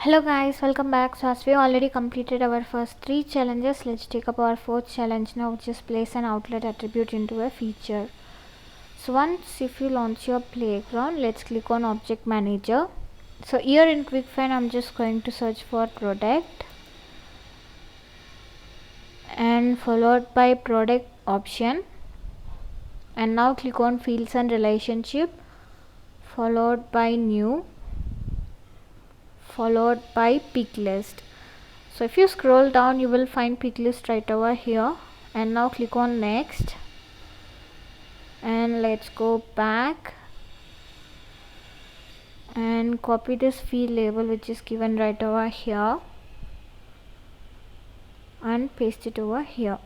Hello guys, welcome back. So as we already completed our first 3 challenges, let's take up our 4th challenge now, which is place an outlet attribute into a feature. So once if you launch your playground, let's click on object manager. So here in quick find I'm just going to search for product and followed by product option, and now click on fields and relationship followed by new followed by pick list. So if you scroll down, you will find pick list right over here, and now click on next, and let's go back and copy this field label which is given right over here and paste it over here.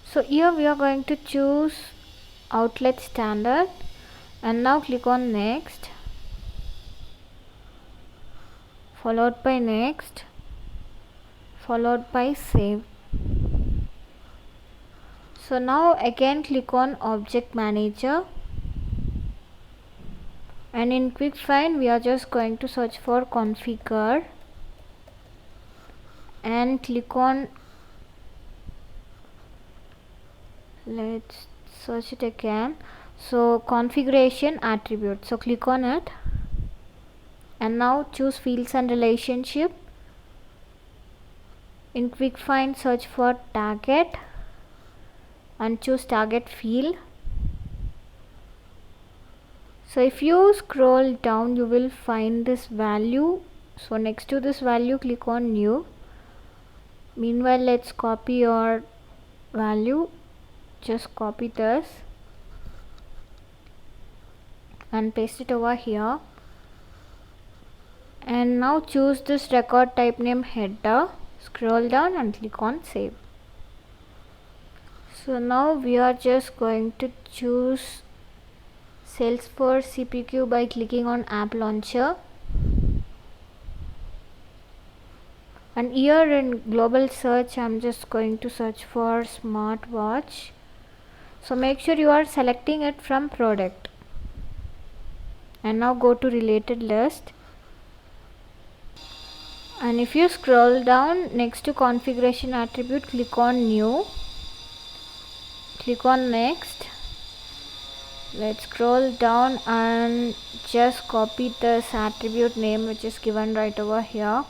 So here we are going to choose outlet standard, and now click on next followed by next followed by save. So now again click on object manager, and in quick find we are just going to search for configure and click on, let's search it again, so configuration attribute. So click on it, and now choose fields and relationship. In quick find search for target and choose target field. So if you scroll down, you will find this value. So next to this value click on new. Meanwhile, let's copy your value. Just copy this and paste it over here, and now choose this record type name header, scroll down and click on save. So now we are just going to choose Salesforce CPQ by clicking on app launcher, and here in global search I'm just going to search for smartwatch. So make sure you are selecting it from product, and now go to related list, and if you scroll down next to configuration attribute click on new, click on next, let's scroll down and just copy this attribute name which is given right over here.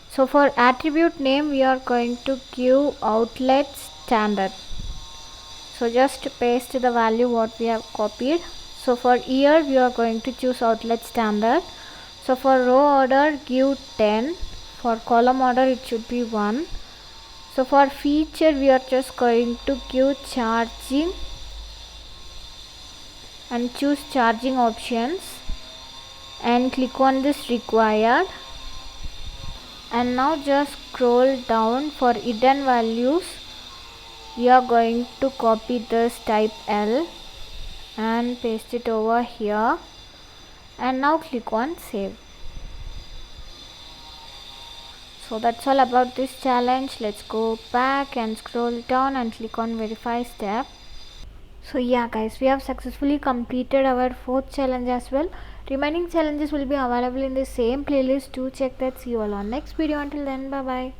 So for attribute name we are going to give outlet standard, so just paste the value what we have copied. So for year we are going to choose outlet standard. So for row order give 10, for column order it should be 1. So for feature we are just going to give charging and choose charging options and click on this required, and now just scroll down. For hidden values we are going to copy this type L and paste it over here, and now click on save. So that's all about this challenge. Let's go back and scroll down and click on verify step. So yeah guys, we have successfully completed our 4th challenge as well. Remaining challenges will be available in the same playlist. Do check that. See you all on next video. Until then, bye bye.